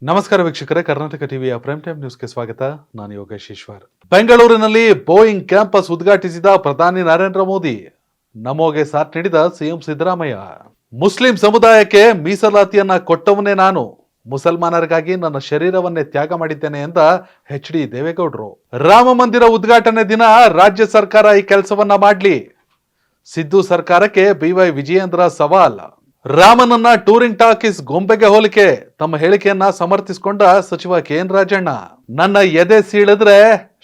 ನಮಸ್ಕಾರ ವೀಕ್ಷಕರೇ, ಕರ್ನಾಟಕ ಟಿವಿಯ ಪ್ರೈಮ್ ಟೈಮ್ ನ್ಯೂಸ್ಗೆ ಸ್ವಾಗತ. ನಾನು ಯೋಗೇಶ್ ಈಶ್ವರ್. ಬೆಂಗಳೂರಿನಲ್ಲಿ ಬೋಯಿಂಗ್ ಕ್ಯಾಂಪಸ್ ಉದ್ಘಾಟಿಸಿದ ಪ್ರಧಾನಿ ನರೇಂದ್ರ ಮೋದಿ. ನಮೋಗೆ ಸಾಥ್ ನೀಡಿದ ಸಿಎಂ ಸಿದ್ದರಾಮಯ್ಯ. ಮುಸ್ಲಿಂ ಸಮುದಾಯಕ್ಕೆ ಮೀಸಲಾತಿಯನ್ನ ಕೊಟ್ಟವನೇ ನಾನು. ಮುಸಲ್ಮಾನರಿಗಾಗಿ ನನ್ನ ಶರೀರವನ್ನೇ ತ್ಯಾಗ ಮಾಡಿದ್ದೇನೆ ಎಂದ ಎಚ್ ಡಿ ದೇವೇಗೌಡರು. ರಾಮ ಮಂದಿರ ಉದ್ಘಾಟನೆ ದಿನ ರಾಜ್ಯ ಸರ್ಕಾರ ಈ ಕೆಲಸವನ್ನ ಮಾಡ್ಲಿ. ಸಿದ್ದು ಸರ್ಕಾರಕ್ಕೆ ಬಿವೈ ವಿಜಯೇಂದ್ರ ಸವಾಲ್. ರಾಮನನ್ನ ಟೂರಿಂಗ್ ಟಾಕೀಸ್ ಗೊಂಬೆಗೆ ಹೋಲಿಕೆ, ತಮ್ಮ ಹೇಳಿಕೆಯನ್ನ ಸಮರ್ಥಿಸಿಕೊಂಡ ಸಚಿವ ಕೆಎನ್ ರಾಜಣ್ಣ. ನನ್ನ ಎದೆ ಸೀಳಿದ್ರೆ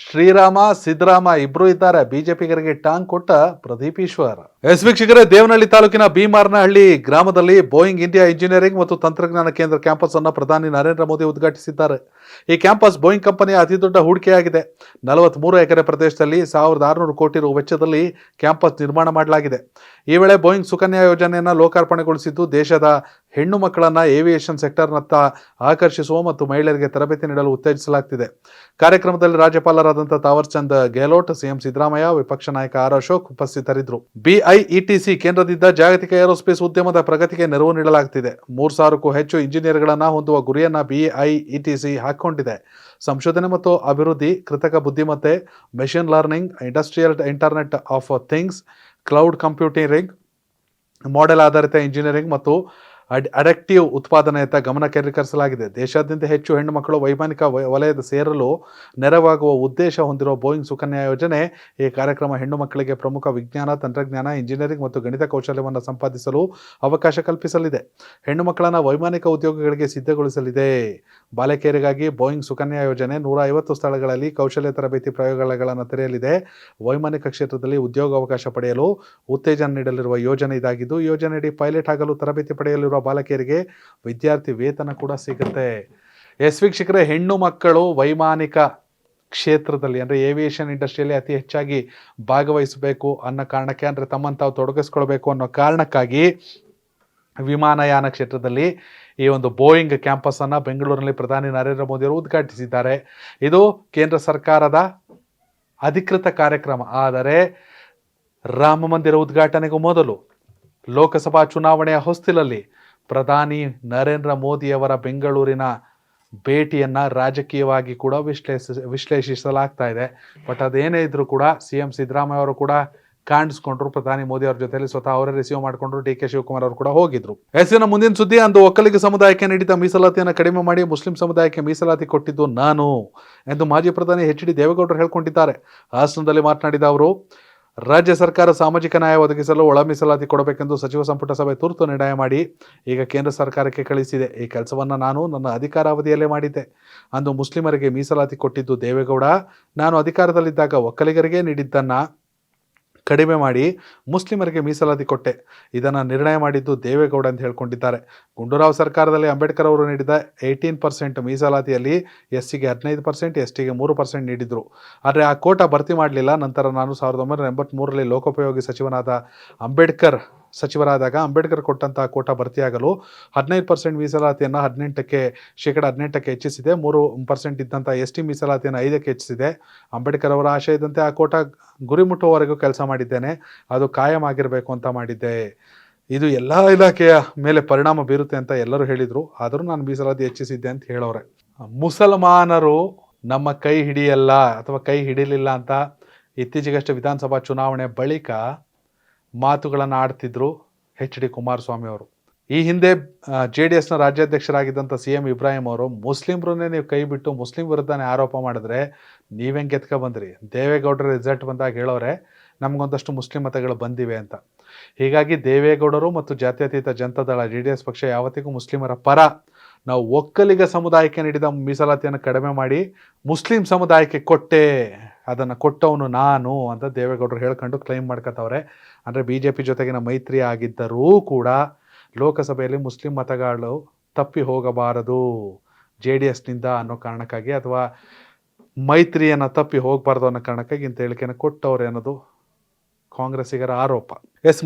ಶ್ರೀರಾಮ ಸಿದ್ದರಾಮ ಇಬ್ರು ಇದ್ದಾರೆ, ಬಿಜೆಪಿಗರಿಗೆ ಟಾಂಗ್ ಕೊಟ್ಟ ಪ್ರದೀಪ್ ಈಶ್ವರ್. ವೀಕ್ಷಕರೇ, ದೇವನಹಳ್ಳಿ ತಾಲೂಕಿನ ಭೀಮಾರ್ನಹಳ್ಳಿ ಗ್ರಾಮದಲ್ಲಿ ಬೋಯಿಂಗ್ ಇಂಡಿಯಾ ಇಂಜಿನಿಯರಿಂಗ್ ಮತ್ತು ತಂತ್ರಜ್ಞಾನ ಕೇಂದ್ರ ಕ್ಯಾಂಪಸ್ ಅನ್ನು ಪ್ರಧಾನಿ ನರೇಂದ್ರ ಮೋದಿ ಉದ್ಘಾಟಿಸಿದ್ದಾರೆ. ಈ ಕ್ಯಾಂಪಸ್ ಬೋಯಿಂಗ್ ಕಂಪನಿಯ ಅತಿದೊಡ್ಡ ಹೂಡಿಕೆಯಾಗಿದೆ. 43 ಎಕರೆ ಪ್ರದೇಶದಲ್ಲಿ 1600 ಕೋಟಿ ರು ವೆಚ್ಚದಲ್ಲಿ ಕ್ಯಾಂಪಸ್ ನಿರ್ಮಾಣ ಮಾಡಲಾಗಿದೆ. ಈ ವೇಳೆ ಬೋಯಿಂಗ್ ಸುಕನ್ಯಾ ಯೋಜನೆಯನ್ನು ಲೋಕಾರ್ಪಣೆಗೊಳಿಸಿದ್ದು ದೇಶದ ಹೆಣ್ಣು ಮಕ್ಕಳನ್ನ ಏವಿಯೇಷನ್ ಸೆಕ್ಟರ್ನತ್ತ ಆಕರ್ಷಿಸುವ ಮತ್ತು ಮಹಿಳೆಯರಿಗೆ ತರಬೇತಿ ನೀಡಲು ಉತ್ತೇಜಿಸಲಾಗುತ್ತಿದೆ. ಕಾರ್ಯಕ್ರಮದಲ್ಲಿ ರಾಜ್ಯಪಾಲರಾದಂಥ ತಾವರ್ ಚಂದ್ ಗೆಹ್ಲೋಟ್, ಸಿಎಂ ಸಿದ್ದರಾಮಯ್ಯ, ವಿಪಕ್ಷ ನಾಯಕ ಆರ್ ಅಶೋಕ್ ಉಪಸ್ಥಿತರಿದ್ದರು. ಬಿಐಇಟಿಸಿ ಕೇಂದ್ರದಿಂದ ಜಾಗತಿಕ ಏರೋಸ್ಪೇಸ್ ಉದ್ಯಮದ ಪ್ರಗತಿಗೆ ನೆರವು ನೀಡಲಾಗುತ್ತಿದೆ. 3000ಕ್ಕೂ ಹೆಚ್ಚು ಇಂಜಿನಿಯರ್ಗಳನ್ನು ಹೊಂದುವ ಗುರಿಯನ್ನ ಬಿಐಇಟಿಸಿ ಹಾಕಿಕೊಂಡಿದೆ. ಸಂಶೋಧನೆ ಮತ್ತು ಅಭಿವೃದ್ಧಿ, ಕೃತಕ ಬುದ್ಧಿಮತ್ತೆ, machine learning, industrial internet of things, cloud computing, model ಆಧಾರಿತ ಇಂಜಿನಿಯರಿಂಗ್ ಮತ್ತು ಅಡಕ್ಟಿವ್ ಉತ್ಪಾದನೆಯತ್ತ ಗಮನ ಕೇಂದ್ರೀಕರಿಸಲಾಗಿದೆ. ದೇಶಾದ್ಯಂತ ಹೆಚ್ಚು ಹೆಣ್ಣು ಮಕ್ಕಳು ವೈಮಾನಿಕ ವಲಯದ ಸೇರಲು ನೆರವಾಗುವ ಉದ್ದೇಶ ಹೊಂದಿರುವ ಬೋಯಿಂಗ್ ಸುಕನ್ಯಾ ಯೋಜನೆ ಈ ಕಾರ್ಯಕ್ರಮ ಹೆಣ್ಣು ಮಕ್ಕಳಿಗೆ ಪ್ರಮುಖ ವಿಜ್ಞಾನ, ತಂತ್ರಜ್ಞಾನ, ಇಂಜಿನಿಯರಿಂಗ್ ಮತ್ತು ಗಣಿತ ಕೌಶಲ್ಯವನ್ನು ಸಂಪಾದಿಸಲು ಅವಕಾಶ ಕಲ್ಪಿಸಲಿದೆ. ಹೆಣ್ಣು ಮಕ್ಕಳನ್ನು ವೈಮಾನಿಕ ಉದ್ಯೋಗಗಳಿಗೆ ಸಿದ್ಧಗೊಳಿಸಲಿದೆ. ಬಾಲಕಿಯರಿಗಾಗಿ ಬೋಯಿಂಗ್ ಸುಕನ್ಯಾ ಯೋಜನೆ 150 ಸ್ಥಳಗಳಲ್ಲಿ ಕೌಶಲ್ಯ ತರಬೇತಿ ಪ್ರಯೋಗಾಲಯಗಳನ್ನು ತೆರೆಯಲಿದೆ. ವೈಮಾನಿಕ ಕ್ಷೇತ್ರದಲ್ಲಿ ಉದ್ಯೋಗಾವಕಾಶ ಪಡೆಯಲು ಉತ್ತೇಜನ ನೀಡಲಿರುವ ಯೋಜನೆ ಇದಾಗಿದ್ದು, ಈ ಯೋಜನೆಯಡಿ ಪೈಲಟ್ ಆಗಲು ತರಬೇತಿ ಪಡೆಯಲಿರುವ ಬಾಲಕಿಯರಿಗೆ ವಿದ್ಯಾರ್ಥಿ ವೇತನ ಕೂಡ ಸಿಗುತ್ತೆ. ವೀಕ್ಷಕರೇ, ಹೆಣ್ಣು ಮಕ್ಕಳು ವೈಮಾನಿಕ ಕ್ಷೇತ್ರದಲ್ಲಿ ಅಂದರೆ ಏವಿಯೇಷನ್ ಇಂಡಸ್ಟ್ರಿಯಲ್ಲಿ ಅತಿ ಹೆಚ್ಚಾಗಿ ಭಾಗವಹಿಸಬೇಕು ಅನ್ನೋ ಕಾರಣಕ್ಕೆ, ಅಂದರೆ ತಮ್ಮನ್ನು ತಾವು ತೊಡಗಿಸ್ಕೊಳ್ಬೇಕು ಅನ್ನೋ ಕಾರಣಕ್ಕಾಗಿ ವಿಮಾನಯಾನ ಕ್ಷೇತ್ರದಲ್ಲಿ ಈ ಒಂದು ಬೋಯಿಂಗ್ ಕ್ಯಾಂಪಸ್ ಅನ್ನು ಬೆಂಗಳೂರಿನಲ್ಲಿ ಪ್ರಧಾನಿ ನರೇಂದ್ರ ಮೋದಿ ಅವರು ಉದ್ಘಾಟಿಸಿದ್ದಾರೆ. ಇದು ಕೇಂದ್ರ ಸರ್ಕಾರದ ಅಧಿಕೃತ ಕಾರ್ಯಕ್ರಮ. ಆದರೆ ರಾಮ ಮಂದಿರ ಉದ್ಘಾಟನೆಗೂ ಮೊದಲು ಲೋಕಸಭಾ ಚುನಾವಣೆಯ ಹೊಸ್ತಿಲಲ್ಲಿ ಪ್ರಧಾನಿ ನರೇಂದ್ರ ಮೋದಿಯವರ ಬೆಂಗಳೂರಿನ ಭೇಟಿಯನ್ನು ರಾಜಕೀಯವಾಗಿ ಕೂಡ ವಿಶ್ಲೇಷಿಸಲಾಗ್ತಾ ಇದೆ. ಬಟ್ ಅದೇನೇ ಇದ್ರೂ ಕೂಡ ಸಿಎಂ ಸಿದ್ದರಾಮಯ್ಯ ಅವರು ಕೂಡ ಕಾಣಿಸ್ಕೊಂಡ್ರು. ಪ್ರಧಾನಿ ಮೋದಿ ಅವ್ರ ಜೊತೆಯಲ್ಲಿ ಸ್ವತಃ ಅವರೇ ರಿಸೀವ್ ಮಾಡಿಕೊಂಡ್ರು. ಡಿ ಕೆ ಶಿವಕುಮಾರ್ ಅವರು ಕೂಡ ಹೋಗಿದ್ರು. ಎಸ್ಸಿನ ಮುಂದಿನ ಸುದ್ದಿ, ಅಂದು ಒಕ್ಕಲಿಗ ಸಮುದಾಯಕ್ಕೆ ನೀಡಿದ ಮೀಸಲಾತಿಯನ್ನು ಕಡಿಮೆ ಮಾಡಿ ಮುಸ್ಲಿಂ ಸಮುದಾಯಕ್ಕೆ ಮೀಸಲಾತಿ ಕೊಟ್ಟಿದ್ದು ನಾನು ಎಂದು ಮಾಜಿ ಪ್ರಧಾನಿ ಎಚ್ ಡಿ ದೇವೇಗೌಡರು ಹೇಳಿಕೊಂಡಿದ್ದಾರೆ. ಹಾಸನದಲ್ಲಿ ಮಾತನಾಡಿದ ಅವರು, ರಾಜ್ಯ ಸರ್ಕಾರ ಸಾಮಾಜಿಕ ನ್ಯಾಯ ಒದಗಿಸಲು ಒಳ ಮೀಸಲಾತಿ ಕೊಡಬೇಕೆಂದು ಸಚಿವ ಸಂಪುಟ ಸಭೆ ತುರ್ತು ನಿರ್ಣಯ ಮಾಡಿ ಈಗ ಕೇಂದ್ರ ಸರ್ಕಾರಕ್ಕೆ ಕಳಿಸಿದೆ. ಈ ಕೆಲಸವನ್ನು ನಾನು ನನ್ನ ಅಧಿಕಾರಾವಧಿಯಲ್ಲೇ ಮಾಡಿದ್ದೆ. ಅಂದು ಮುಸ್ಲಿಮರಿಗೆ ಮೀಸಲಾತಿ ಕೊಟ್ಟಿದ್ದು ದೇವೇಗೌಡ. ನಾನು ಅಧಿಕಾರದಲ್ಲಿದ್ದಾಗ ಒಕ್ಕಲಿಗರಿಗೆ ನೀಡಿದ್ದನ್ನು ಕಡಿಮೆ ಮಾಡಿ ಮುಸ್ಲಿಮರಿಗೆ ಮೀಸಲಾತಿ ಕೊಟ್ಟೆ. ಇದನ್ನು ನಿರ್ಣಯ ಮಾಡಿದ್ದು ದೇವೇಗೌಡ ಅಂತ ಹೇಳ್ಕೊಂಡಿದ್ದಾರೆ. ಗುಂಡೂರಾವ್ ಸರ್ಕಾರದಲ್ಲಿ ಅಂಬೇಡ್ಕರ್ ಅವರು ನೀಡಿದ 18% ಮೀಸಲಾತಿಯಲ್ಲಿ ಎಸ್ಸಿಗೆ 15%, ಎಸ್ಟಿಗೆ 3% ನೀಡಿದ್ರು. ಆದರೆ ಆ ಕೋಟಾ ಭರ್ತಿ ಮಾಡಲಿಲ್ಲ. ನಂತರ ನಾನು 1983ರಲ್ಲಿ ಲೋಕೋಪಯೋಗಿ ಸಚಿವರಾದಾಗ ಅಂಬೇಡ್ಕರ್ ಕೊಟ್ಟಂತಹ ಕೋಟಾ ಭರ್ತಿಯಾಗಲು 15% ಮೀಸಲಾತಿಯನ್ನು 18% ಹೆಚ್ಚಿಸಿದೆ. 3% ಇದ್ದಂಥ ಎಸ್ಟಿ ಮೀಸಲಾತಿಯನ್ನು 5ಕ್ಕೆ ಹೆಚ್ಚಿಸಿದೆ. ಅಂಬೇಡ್ಕರ್ ಅವರ ಆಶಯದಂತೆ ಆ ಕೋಟಾ ಗುರಿ ಮುಟ್ಟುವವರೆಗೂ ಕೆಲಸ ಮಾಡಿದ್ದೇನೆ. ಅದು ಕಾಯಂ ಆಗಿರಬೇಕು ಅಂತ ಮಾಡಿದ್ದೆ. ಇದು ಎಲ್ಲ ಇಲಾಖೆಯ ಮೇಲೆ ಪರಿಣಾಮ ಬೀರುತ್ತೆ ಅಂತ ಎಲ್ಲರೂ ಹೇಳಿದರು. ಆದರೂ ನಾನು ಮೀಸಲಾತಿ ಹೆಚ್ಚಿಸಿದ್ದೆ ಅಂತ ಹೇಳೋರೆ. ಮುಸಲ್ಮಾನರು ನಮ್ಮ ಕೈ ಹಿಡಿಯಲ್ಲ ಅಥವಾ ಕೈ ಹಿಡಿಲಿಲ್ಲ ಅಂತ ಇತ್ತೀಚೆಗಷ್ಟೇ ವಿಧಾನಸಭಾ ಚುನಾವಣೆ ಬಳಿಕ ಮಾತುಗಳನ್ನು ಆಡ್ತಿದ್ರು ಎಚ್ ಡಿ ಕುಮಾರಸ್ವಾಮಿ ಅವರು. ಈ ಹಿಂದೆ JDSನ ರಾಜ್ಯಾಧ್ಯಕ್ಷರಾಗಿದ್ದಂಥ CM ಇಬ್ರಾಹಿಂ ಅವರು, ಮುಸ್ಲಿಮ್ರನ್ನೇ ನೀವು ಕೈ ಬಿಟ್ಟು ಮುಸ್ಲಿಂ ವಿರುದ್ಧನೇ ಆರೋಪ ಮಾಡಿದ್ರೆ ನೀವೆಂಗೆ ಗೆದ್ಕ ಬಂದ್ರಿ? ದೇವೇಗೌಡರ ರಿಸಲ್ಟ್ ಬಂದಾಗ ಹೇಳೋರೆ ನಮಗೊಂದಷ್ಟು ಮುಸ್ಲಿಂ ಮತಗಳು ಬಂದಿವೆ ಅಂತ. ಹೀಗಾಗಿ ದೇವೇಗೌಡರು ಮತ್ತು ಜಾತ್ಯತೀತ ಜನತಾದಳ JDS ಪಕ್ಷ ಯಾವತ್ತಿಗೂ ಮುಸ್ಲಿಮರ ಪರ. ನಾವು ಒಕ್ಕಲಿಗ ಸಮುದಾಯಕ್ಕೆ ನೀಡಿದ ಮೀಸಲಾತಿಯನ್ನು ಕಡಿಮೆ ಮಾಡಿ ಮುಸ್ಲಿಂ ಸಮುದಾಯಕ್ಕೆ ಕೊಟ್ಟೆ, ಅದನ್ನು ಕೊಟ್ಟವನು ನಾನು ಅಂತ ದೇವೇಗೌಡರು ಹೇಳ್ಕೊಂಡು ಕ್ಲೈಮ್ ಮಾಡ್ಕೊತವ್ರೆ. ಅಂದರೆ BJP ಜೊತೆಗಿನ ಮೈತ್ರಿ ಆಗಿದ್ದರೂ ಕೂಡ ಲೋಕಸಭೆಯಲ್ಲಿ ಮುಸ್ಲಿಂ ಮತಗಳು ತಪ್ಪಿ ಹೋಗಬಾರದು JDSನಿಂದ ಅನ್ನೋ ಕಾರಣಕ್ಕಾಗಿ, ಅಥವಾ ಮೈತ್ರಿಯನ್ನು ತಪ್ಪಿ ಹೋಗಬಾರ್ದು ಅನ್ನೋ ಕಾರಣಕ್ಕಾಗಿ ಇಂಥ ಹೇಳಿಕೆಯನ್ನು ಕೊಟ್ಟವ್ರೆ ಅನ್ನೋದು ಕಾಂಗ್ರೆಸ್ಸಿಗರ ಆರೋಪ.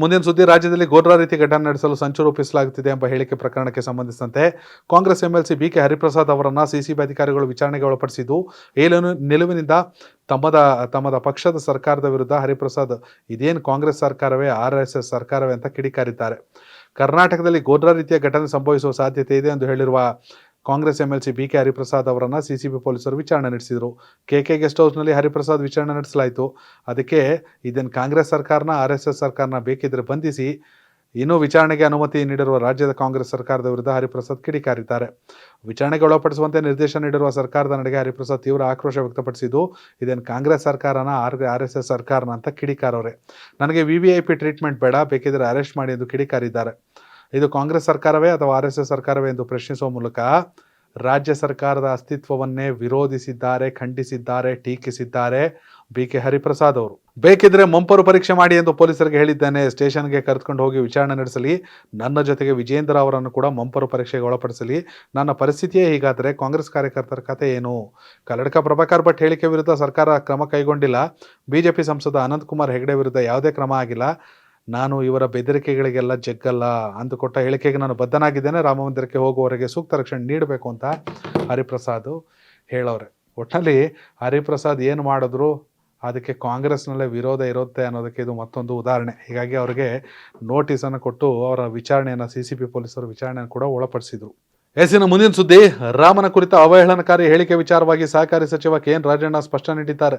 ಮುಂದಿನ ಸುದ್ದಿ, ರಾಜ್ಯದಲ್ಲಿ ಗೋಡ್ರಾ ರೀತಿ ಘಟನೆ ನಡೆಸಲು ಸಂಚು ರೂಪಿಸಲಾಗುತ್ತಿದೆ ಎಂಬ ಹೇಳಿಕೆ ಪ್ರಕರಣಕ್ಕೆ ಸಂಬಂಧಿಸಿದಂತೆ ಕಾಂಗ್ರೆಸ್ MLC BK ಹರಿಪ್ರಸಾದ್ ಅವರನ್ನು CCB ಅಧಿಕಾರಿಗಳು ವಿಚಾರಣೆಗೆ ಒಳಪಡಿಸಿದ್ದು, ಈ ನಿಲುವಿನಿಂದ ತಮ್ಮದ ಪಕ್ಷದ ಸರ್ಕಾರದ ವಿರುದ್ಧ ಹರಿಪ್ರಸಾದ್ ಇದೇನು ಕಾಂಗ್ರೆಸ್ ಸರ್ಕಾರವೇ RSS ಸರ್ಕಾರವೇ ಅಂತ ಕಿಡಿಕಾರಿದ್ದಾರೆ. ಕರ್ನಾಟಕದಲ್ಲಿ ಗೋಡ್ರಾ ರೀತಿಯ ಘಟನೆ ಸಂಭವಿಸುವ ಸಾಧ್ಯತೆ ಇದೆ ಎಂದು ಹೇಳಿರುವ ಕಾಂಗ್ರೆಸ್ MLC BK ಹರಿಪ್ರಸಾದ್ ಅವರನ್ನು CCB ಪೊಲೀಸರು ವಿಚಾರಣೆ ನಡೆಸಿದರು. KK ಗೆಸ್ಟ್ ಹೌಸ್ನಲ್ಲಿ ಹರಿಪ್ರಸಾದ್ ವಿಚಾರಣೆ ನಡೆಸಲಾಯಿತು. ಅದಕ್ಕೆ ಇದನ್ನು ಕಾಂಗ್ರೆಸ್ ಸರ್ಕಾರನ RSS ಸರ್ಕಾರನ ಬೇಕಿದ್ರೆ ಬಂಧಿಸಿ ಇನ್ನೂ ವಿಚಾರಣೆಗೆ ಅನುಮತಿ ನೀಡಿರುವ ರಾಜ್ಯದ ಕಾಂಗ್ರೆಸ್ ಸರ್ಕಾರದ ವಿರುದ್ಧ ಹರಿಪ್ರಸಾದ್ ಕಿಡಿಕಾರಿದ್ದಾರೆ. ವಿಚಾರಣೆಗೆ ಒಳಪಡಿಸುವಂತೆ ನಿರ್ದೇಶನ ನೀಡಿರುವ ಸರ್ಕಾರದ ನಡೆಗೆ ಹರಿಪ್ರಸಾದ್ ತೀವ್ರ ಆಕ್ರೋಶ ವ್ಯಕ್ತಪಡಿಸಿದ್ದು, ಇದೇನು ಕಾಂಗ್ರೆಸ್ ಸರ್ಕಾರನ RSS ಸರ್ಕಾರನ ಅಂತ ಕಿಡಿಕಾರವ್ರೆ. ನನಗೆ VVIP ಟ್ರೀಟ್ಮೆಂಟ್ ಬೇಡ, ಬೇಕಿದ್ರೆ ಅರೆಸ್ಟ್ ಮಾಡಿ ಎಂದು ಕಿಡಿಕಾರಿದ್ದಾರೆ. ಇದು ಕಾಂಗ್ರೆಸ್ ಸರ್ಕಾರವೇ ಅಥವಾ RSS ಸರ್ಕಾರವೇ ಎಂದು ಪ್ರಶ್ನಿಸುವ ಮೂಲಕ ರಾಜ್ಯ ಸರ್ಕಾರದ ಅಸ್ತಿತ್ವವನ್ನೇ ವಿರೋಧಿಸಿದ್ದಾರೆ, ಖಂಡಿಸಿದ್ದಾರೆ, ಟೀಕಿಸಿದ್ದಾರೆ BK ಹರಿಪ್ರಸಾದ್ ಅವರು. ಬೇಕಿದ್ರೆ ಮಂಪರು ಪರೀಕ್ಷೆ ಮಾಡಿ ಎಂದು ಪೊಲೀಸರಿಗೆ ಹೇಳಿದ್ದೇನೆ. ಸ್ಟೇಷನ್ಗೆ ಕರೆದುಕೊಂಡು ಹೋಗಿ ವಿಚಾರಣೆ ನಡೆಸಲಿ. ನನ್ನ ಜೊತೆಗೆ ವಿಜೇಂದ್ರ ಅವರನ್ನು ಕೂಡ ಮಂಪರು ಪರೀಕ್ಷೆಗೆ ಒಳಪಡಿಸಲಿ. ನನ್ನ ಪರಿಸ್ಥಿತಿಯೇ ಹೀಗಾದರೆ ಕಾಂಗ್ರೆಸ್ ಕಾರ್ಯಕರ್ತರ ಕತೆ ಏನು? ಕಲ್ಲಡ್ಕ ಪ್ರಭಾಕರ್ ಭಟ್ ಹೇಳಿಕೆ ವಿರುದ್ಧ ಸರ್ಕಾರ ಕ್ರಮ ಕೈಗೊಂಡಿಲ್ಲ. BJP ಸಂಸದ ಅನಂತಕುಮಾರ್ ಹೆಗಡೆ ವಿರುದ್ಧ ಯಾವುದೇ ಕ್ರಮ ಆಗಿಲ್ಲ. ನಾನು ಇವರ ಬೆದರಿಕೆಗಳಿಗೆಲ್ಲ ಜಗ್ಗಲ್ಲ. ಅಂದುಕೊಟ್ಟ ಹೇಳಿಕೆಗೆ ನಾನು ಬದ್ಧನಾಗಿದ್ದೇನೆ. ರಾಮ ಮಂದಿರಕ್ಕೆ ಹೋಗುವವರೆಗೆ ಸೂಕ್ತ ರಕ್ಷಣೆ ನೀಡಬೇಕು ಅಂತ ಹರಿಪ್ರಸಾದ್ ಹೇಳೋರೆ. ಒಟ್ಟಿನಲ್ಲಿ ಹರಿಪ್ರಸಾದ್ ಏನು ಮಾಡಿದ್ರು ಅದಕ್ಕೆ ಕಾಂಗ್ರೆಸ್ನಲ್ಲೇ ವಿರೋಧ ಇರುತ್ತೆ ಅನ್ನೋದಕ್ಕೆ ಇದು ಮತ್ತೊಂದು ಉದಾಹರಣೆ. ಹೀಗಾಗಿ ಅವರಿಗೆ ನೋಟಿಸನ್ನು ಕೊಟ್ಟು ಅವರ ವಿಚಾರಣೆಯನ್ನು CCB ಪೊಲೀಸರು ವಿಚಾರಣೆಯನ್ನು ಕೂಡ ಒಳಪಡಿಸಿದರು. ಎಸಿನ ಮುಂದಿನ ಸುದ್ದಿ, ರಾಮನ ಕುರಿತ ಅವಹೇಳನಕಾರಿ ಹೇಳಿಕೆ ವಿಚಾರವಾಗಿ ಸಹಕಾರಿ ಸಚಿವ KN ರಾಜಣ್ಣ ಸ್ಪಷ್ಟನೆ ನೀಡಿದ್ದಾರೆ.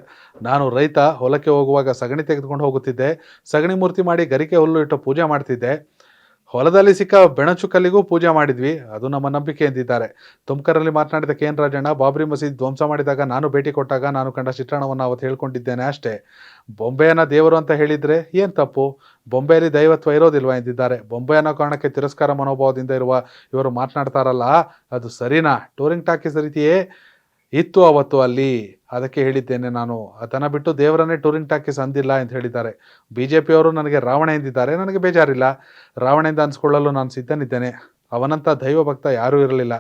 ನಾನು ರೈತ, ಹೊಲಕ್ಕೆ ಹೋಗುವಾಗ ಸಗಣಿ ತೆಗೆದುಕೊಂಡು ಹೋಗುತ್ತಿದ್ದೆ. ಸಗಣಿ ಮೂರ್ತಿ ಮಾಡಿ ಗರಿಕೆ ಹುಲ್ಲು ಇಟ್ಟು ಪೂಜೆ ಮಾಡ್ತಿದ್ದೆ. ಹೊಲದಲ್ಲಿ ಸಿಕ್ಕ ಬೆಣಚು ಕಲ್ಲಿಗೂ ಪೂಜೆ ಮಾಡಿದ್ವಿ, ಅದು ನಮ್ಮ ನಂಬಿಕೆ ಎಂದಿದ್ದಾರೆ. ತುಮಕೂರಲ್ಲಿ ಮಾತನಾಡಿದ KN ರಾಜಣ್ಣ, ಬಾಬ್ರಿ ಮಸೀದಿ ಧ್ವಂಸ ಮಾಡಿದಾಗ ನಾನು ಭೇಟಿ ಕೊಟ್ಟಾಗ ನಾನು ಕಂಡ ಚಿತ್ರಣವನ್ನು ಅವತ್ತು ಹೇಳ್ಕೊಂಡಿದ್ದೇನೆ ಅಷ್ಟೇ. ಬೊಂಬೆಯನ್ನ ದೇವರು ಅಂತ ಹೇಳಿದ್ರೆ ಏನು ತಪ್ಪು? ಬೊಂಬೆಯಲ್ಲಿ ದೈವತ್ವ ಇರೋದಿಲ್ವಾ ಎಂದಿದ್ದಾರೆ. ಬೊಂಬೆ ಅನ್ನೋ ಕಾರಣಕ್ಕೆ ತಿರಸ್ಕಾರ ಮನೋಭಾವದಿಂದ ಇವರು ಮಾತನಾಡ್ತಾರಲ್ಲ, ಅದು ಸರಿನಾ? ಟೂರಿಂಗ್ ಟಾಕೀಸ್ ರೀತಿಯೇ ಇತ್ತು ಅವತ್ತು ಅಲ್ಲಿ, ಅದಕ್ಕೆ ಹೇಳಿದ್ದೇನೆ. ನಾನು ಅದನ್ನು ಬಿಟ್ಟು ದೇವರನ್ನೇ ಟೂರಿಂಗ್ ಟಾಕೀಸ್ ಅಂದಿಲ್ಲ ಅಂತ ಹೇಳಿದ್ದಾರೆ. BJP ಅವರು ನನಗೆ ರಾವಣ ಎಂದಿದ್ದಾರೆ. ನನಗೆ ಬೇಜಾರಿಲ್ಲ. ರಾವಣೆಂದು ಅನ್ಸ್ಕೊಳ್ಳಲು ನಾನು ಸಿದ್ಧನಿದ್ದೇನೆ. ಅವನಂಥ ದೈವ ಭಕ್ತ ಯಾರೂ ಇರಲಿಲ್ಲ.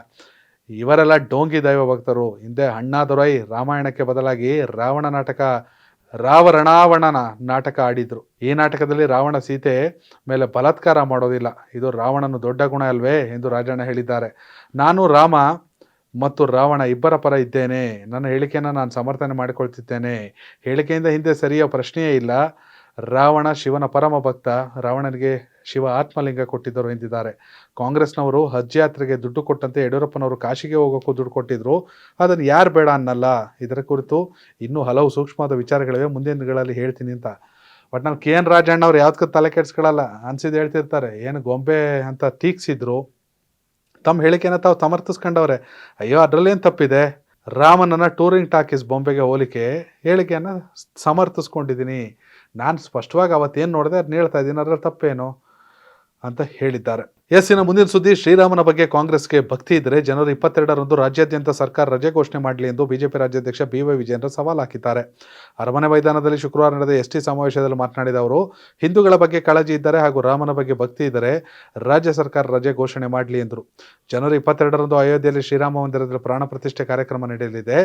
ಇವರೆಲ್ಲ ಡೋಂಗಿ ದೈವ ಭಕ್ತರು. ಹಿಂದೆ ಅಣ್ಣಾದೊರೈ ರಾಮಾಯಣಕ್ಕೆ ಬದಲಾಗಿ ರಾವಣನ ನಾಟಕ ಆಡಿದ್ರು. ಈ ನಾಟಕದಲ್ಲಿ ರಾವಣ ಸೀತೆ ಮೇಲೆ ಬಲಾತ್ಕಾರ ಮಾಡೋದಿಲ್ಲ. ಇದು ರಾವಣನ ದೊಡ್ಡ ಗುಣ ಅಲ್ವೇ ಎಂದು ರಾಜಣ್ಣ ಹೇಳಿದ್ದಾರೆ. ನಾನು ರಾಮ ಮತ್ತು ರಾವಣ ಇಬ್ಬರ ಪರ ಇದ್ದೇನೆ. ನನ್ನ ಹೇಳಿಕೆಯನ್ನು ನಾನು ಸಮರ್ಥನೆ ಮಾಡಿಕೊಳ್ತಿದ್ದೇನೆ. ಹೇಳಿಕೆಯಿಂದ ಹಿಂದೆ ಸರಿಯೋ ಪ್ರಶ್ನೆಯೇ ಇಲ್ಲ. ರಾವಣ ಶಿವನ ಪರಮ ಭಕ್ತ. ರಾವಣನಿಗೆ ಶಿವ ಆತ್ಮಲಿಂಗ ಕೊಟ್ಟಿದ್ದರು ಎಂದಿದ್ದಾರೆ. ಕಾಂಗ್ರೆಸ್ನವರು ಹಜ್ ಯಾತ್ರೆಗೆ ದುಡ್ಡು ಕೊಟ್ಟಂತೆ ಯಡಿಯೂರಪ್ಪನವರು ಕಾಶಿಗೆ ಹೋಗೋಕ್ಕೂ ದುಡ್ಡು ಕೊಟ್ಟಿದ್ರು. ಅದನ್ನು ಯಾರು ಬೇಡ ಅನ್ನಲ್ಲ. ಇದರ ಕುರಿತು ಇನ್ನೂ ಹಲವು ಸೂಕ್ಷ್ಮವಾದ ವಿಚಾರಗಳಿವೆ, ಮುಂದಿನ ದಿನಗಳಲ್ಲಿ ಹೇಳ್ತೀನಿ ಅಂತ. ಬಟ್ ನಾನು KN ರಾಜಣ್ಣ ಅವ್ರು ಯಾವ್ದಕ್ಕೂ ತಲೆ ಕೆಡಿಸ್ಕೊಳ್ಳಲ್ಲ. ಅನ್ಸಿದ್ದು ಹೇಳ್ತಿರ್ತಾರೆ. ಏನು ಗೊಂಬೆ ಅಂತ ಟೀಕ್ಸಿದ್ರು, ತಮ್ಮ ಹೇಳಿಕೆನ ತಾವು ಸಮರ್ಥಿಸ್ಕೊಂಡವ್ರೆ. ಅಯ್ಯೋ ಅದರಲ್ಲೇನು ತಪ್ಪಿದೆ? ರಾಮನನ್ನ ಟೂರಿಂಗ್ ಟಾಕೀಸ್ ಬೊಂಬೆಗೆ ಹೋಲಿಕೆ ಹೇಳಿಕೆಯನ್ನು ಸಮರ್ಥಿಸ್ಕೊಂಡಿದ್ದೀನಿ. ನಾನು ಸ್ಪಷ್ಟವಾಗಿ ಅವತ್ತೇನು ನೋಡಿದೆ ಅದನ್ನ ಹೇಳ್ತಾ ಇದ್ದೀನಿ, ಅದರಲ್ಲಿ ತಪ್ಪೇನು ಅಂತ ಹೇಳಿದ್ದಾರೆ. ಎಸ್ಸಿನ ಮುಂದಿನ ಸುದ್ದಿ, ಶ್ರೀರಾಮನ ಬಗ್ಗೆ ಕಾಂಗ್ರೆಸ್ಗೆ ಭಕ್ತಿ ಇದ್ದರೆ ಜನವರಿ 22ರಂದು ರಾಜ್ಯಾದ್ಯಂತ ಸರ್ಕಾರ ರಜೆ ಘೋಷಣೆ ಮಾಡಲಿ ಎಂದು BJP ರಾಜ್ಯಾಧ್ಯಕ್ಷ BY ವಿಜಯೇಂದ್ರ ಸವಾಲು ಹಾಕಿದ್ದಾರೆ. ಅರಮನೆ ಮೈದಾನದಲ್ಲಿ ಶುಕ್ರವಾರ ನಡೆದ ST ಸಮಾವೇಶದಲ್ಲಿ ಮಾತನಾಡಿದ ಅವರು, ಹಿಂದೂಗಳ ಬಗ್ಗೆ ಕಾಳಜಿ ಇದ್ದರೆ ಹಾಗೂ ರಾಮನ ಬಗ್ಗೆ ಭಕ್ತಿ ಇದ್ದರೆ ರಾಜ್ಯ ಸರ್ಕಾರ ರಜೆ ಘೋಷಣೆ ಮಾಡಲಿ ಎಂದರು. ಜನವರಿ 22ರಂದು ಅಯೋಧ್ಯೆಯಲ್ಲಿ ಶ್ರೀರಾಮ ಮಂದಿರದಲ್ಲಿ ಪ್ರಾಣ ಪ್ರತಿಷ್ಠೆ ಕಾರ್ಯಕ್ರಮ ನಡೆಯಲಿದೆ.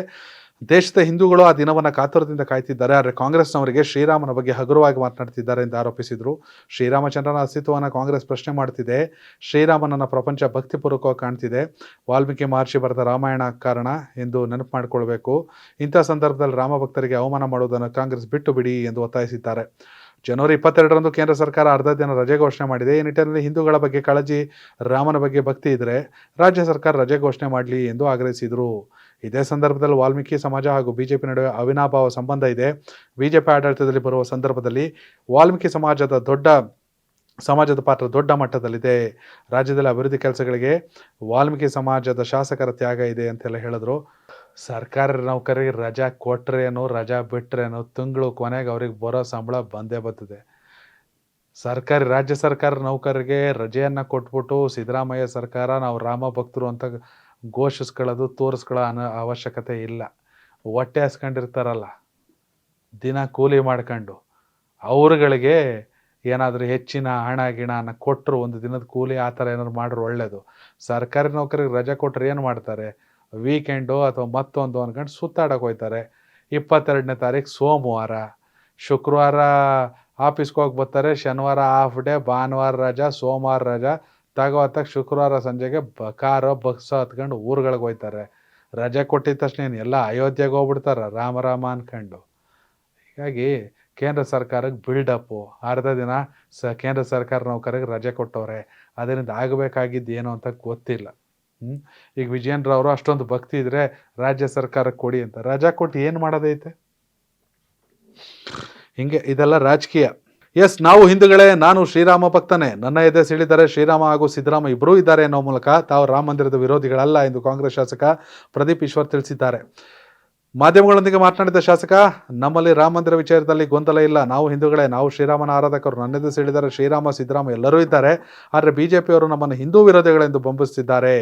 ದೇಶದ ಹಿಂದೂಗಳು ಆ ದಿನವನ್ನು ಕಾತುರದಿಂದ ಕಾಯ್ತಿದ್ದಾರೆ. ಆದರೆ ಕಾಂಗ್ರೆಸ್ನವರಿಗೆ ಶ್ರೀರಾಮನ ಬಗ್ಗೆ ಹಗುರವಾಗಿ ಮಾತನಾಡ್ತಿದ್ದಾರೆ ಎಂದು ಆರೋಪಿಸಿದರು. ಶ್ರೀರಾಮಚಂದ್ರನ ಅಸ್ತಿತ್ವವನ್ನು ಕಾಂಗ್ರೆಸ್ ಪ್ರಶ್ನೆ ಮಾಡ್ತಿದೆ. ಶ್ರೀರಾಮನನ್ನ ಪ್ರಪಂಚ ಭಕ್ತಿಪೂರ್ವಕವಾಗಿ ಕಾಣ್ತಿದೆ. ವಾಲ್ಮೀಕಿ ಮಹರ್ಷಿ ಬರೆದ ರಾಮಾಯಣ ಕಾರಣ ಎಂದು ನೆನಪು ಮಾಡಿಕೊಳ್ಬೇಕು. ಇಂಥ ಸಂದರ್ಭದಲ್ಲಿ ರಾಮ ಭಕ್ತರಿಗೆ ಅವಮಾನ ಮಾಡುವುದನ್ನು ಕಾಂಗ್ರೆಸ್ ಬಿಟ್ಟು ಬಿಡಿ ಎಂದು ಒತ್ತಾಯಿಸಿದ್ದಾರೆ. ಜನವರಿ 22ರಂದು ಕೇಂದ್ರ ಸರ್ಕಾರ ಅರ್ಧ ದಿನ ರಜೆ ಘೋಷಣೆ ಮಾಡಿದೆ. ಈ ನಿಟ್ಟಿನಲ್ಲಿ ಹಿಂದೂಗಳ ಬಗ್ಗೆ ಕಾಳಜಿ, ರಾಮನ ಬಗ್ಗೆ ಭಕ್ತಿ ಇದ್ದರೆ ರಾಜ್ಯ ಸರ್ಕಾರ ರಜೆ ಘೋಷಣೆ ಮಾಡಲಿ ಎಂದು ಆಗ್ರಹಿಸಿದರು. ಇದೇ ಸಂದರ್ಭದಲ್ಲಿ ವಾಲ್ಮೀಕಿ ಸಮಾಜ ಹಾಗೂ BJP ನಡುವೆ ಅವಿನಾಭಾವ ಸಂಬಂಧ ಇದೆ. BJP ಆಡಳಿತದಲ್ಲಿ ಬರುವ ಸಂದರ್ಭದಲ್ಲಿ ವಾಲ್ಮೀಕಿ ಸಮಾಜದ ಪಾತ್ರ ದೊಡ್ಡ ಮಟ್ಟದಲ್ಲಿದೆ. ರಾಜ್ಯದಲ್ಲಿ ಅಭಿವೃದ್ಧಿ ಕೆಲಸಗಳಿಗೆ ವಾಲ್ಮೀಕಿ ಸಮಾಜದ ಶಾಸಕರ ತ್ಯಾಗ ಇದೆ ಅಂತೆಲ್ಲ ಹೇಳಿದ್ರು. ಸರ್ಕಾರಿ ನೌಕರಿಗೆ ರಜಾ ಕೊಟ್ರೇನೋ ರಜಾ ಬಿಟ್ರೇನೋ ತಿಂಗಳು ಕೊನೆಗೆ ಅವ್ರಿಗೆ ಬರೋ ಸಂಬಳ ಬಂದೇ ಬರ್ತದೆ. ರಾಜ್ಯ ಸರ್ಕಾರ ನೌಕರರಿಗೆ ರಜೆಯನ್ನು ಕೊಟ್ಬಿಟ್ಟು ಸಿದ್ದರಾಮಯ್ಯ ಸರ್ಕಾರ ನಾವು ರಾಮ ಭಕ್ತರು ಅಂತ ಘೋಷಿಸ್ಕೊಳ್ಳೋದು, ತೋರಿಸ್ಕೊಳ್ಳೋ ಅವಶ್ಯಕತೆ ಇಲ್ಲ. ಹೊಟ್ಟೆ ಹಸ್ಕೊಂಡಿರ್ತಾರಲ್ಲ, ದಿನ ಕೂಲಿ ಮಾಡ್ಕೊಂಡು, ಅವ್ರುಗಳಿಗೆ ಏನಾದರೂ ಹೆಚ್ಚಿನ ಹಣ ಗಿಣನ ಕೊಟ್ಟರು, ಒಂದು ದಿನದ ಕೂಲಿ ಆ ಥರ ಏನಾದ್ರು ಮಾಡ್ರು ಒಳ್ಳೆಯದು. ಸರ್ಕಾರಿ ನೌಕರಿಗೆ ರಜೆ ಕೊಟ್ಟರೆ ಏನು ಮಾಡ್ತಾರೆ? ವೀಕೆಂಡು ಅಥವಾ ಮತ್ತೊಂದು ಅನ್ಕೊಂಡು ಸುತ್ತಾಡಕ್ಕೆ ಹೋಗ್ತಾರೆ. 22ನೇ ತಾರೀಕು ಸೋಮವಾರ, ಶುಕ್ರವಾರ ಆಫೀಸ್ಗೆ ಹೋಗಿ ಬರ್ತಾರೆ, ಶನಿವಾರ ಹಾಫ್ ಡೇ, ಭಾನುವಾರ ರಜಾ, ಸೋಮವಾರ ರಜಾ ತಗೋತ್ತಾಗ ಶುಕ್ರವಾರ ಸಂಜೆಗೆ ಕಾರೋ ಬಸ್ಸು ಹತ್ಕೊಂಡು ಊರುಗಳಿಗೆ ಹೋಗ್ತಾರೆ. ರಜೆ ಕೊಟ್ಟಿದ ತಕ್ಷಣ ಎಲ್ಲ ಅಯೋಧ್ಯೆಗೆ ಹೋಗ್ಬಿಡ್ತಾರೆ ರಾಮ ಅನ್ಕೊಂಡು. ಹೀಗಾಗಿ ಕೇಂದ್ರ ಸರ್ಕಾರಕ್ಕೆ ಬಿಲ್ಡಪ್ಪು. ಅರ್ಧ ದಿನ ಕೇಂದ್ರ ಸರ್ಕಾರ ನೌಕರಿಗೆ ರಜೆ ಕೊಟ್ಟವ್ರೆ. ಅದರಿಂದ ಆಗಬೇಕಾಗಿದ್ದು ಏನು ಅಂತ ಗೊತ್ತಿಲ್ಲ. ಈಗ ವಿಜಯೇಂದ್ರ ಅವರು ಅಷ್ಟೊಂದು ಭಕ್ತಿ ಇದ್ರೆ ರಾಜ್ಯ ಸರ್ಕಾರಕ್ಕೆ ಕೊಡಿ ಅಂತ, ರಜಾ ಕೊಟ್ಟು ಏನು ಮಾಡೋದೈತೆ? ಹಿಂಗೆ ಇದೆಲ್ಲ ರಾಜಕೀಯ. ಎಸ್, ನಾವು ಹಿಂದೂಗಳೇ, ನಾನು ಶ್ರೀರಾಮ ಭಕ್ತನೇ, ನನ್ನ ಎದೆ ಸಿಳಿದರೆ ಶ್ರೀರಾಮ ಹಾಗೂ ಸಿದ್ದರಾಮ ಇಬ್ಬರೂ ಇದ್ದಾರೆ ಅನ್ನೋ ಮೂಲಕ ತಾವು ರಾಮ ಮಂದಿರದ ವಿರೋಧಿಗಳಲ್ಲ ಎಂದು ಕಾಂಗ್ರೆಸ್ ಶಾಸಕ ಪ್ರದೀಪ್ ಈಶ್ವರ್ ತಿಳಿಸಿದ್ದಾರೆ. ಮಾಧ್ಯಮಗಳೊಂದಿಗೆ ಮಾತನಾಡಿದ ಶಾಸಕ, ನಮ್ಮಲ್ಲಿ ರಾಮ ಮಂದಿರ ವಿಚಾರದಲ್ಲಿ ಗೊಂದಲ ಇಲ್ಲ, ನಾವು ಹಿಂದೂಗಳೇ, ನಾವು ಶ್ರೀರಾಮನ ಆರಾಧಕರು, ನನ್ನೆದೆ ಸಿಳಿದರೆ ಶ್ರೀರಾಮ ಸಿದ್ದರಾಮ ಎಲ್ಲರೂ ಇದ್ದಾರೆ. ಆದರೆ ಬಿಜೆಪಿಯವರು ನಮ್ಮನ್ನು ಹಿಂದೂ ವಿರೋಧಿಗಳೆಂದು ಬಂಬಿಸುತ್ತಿದ್ದಾರೆ.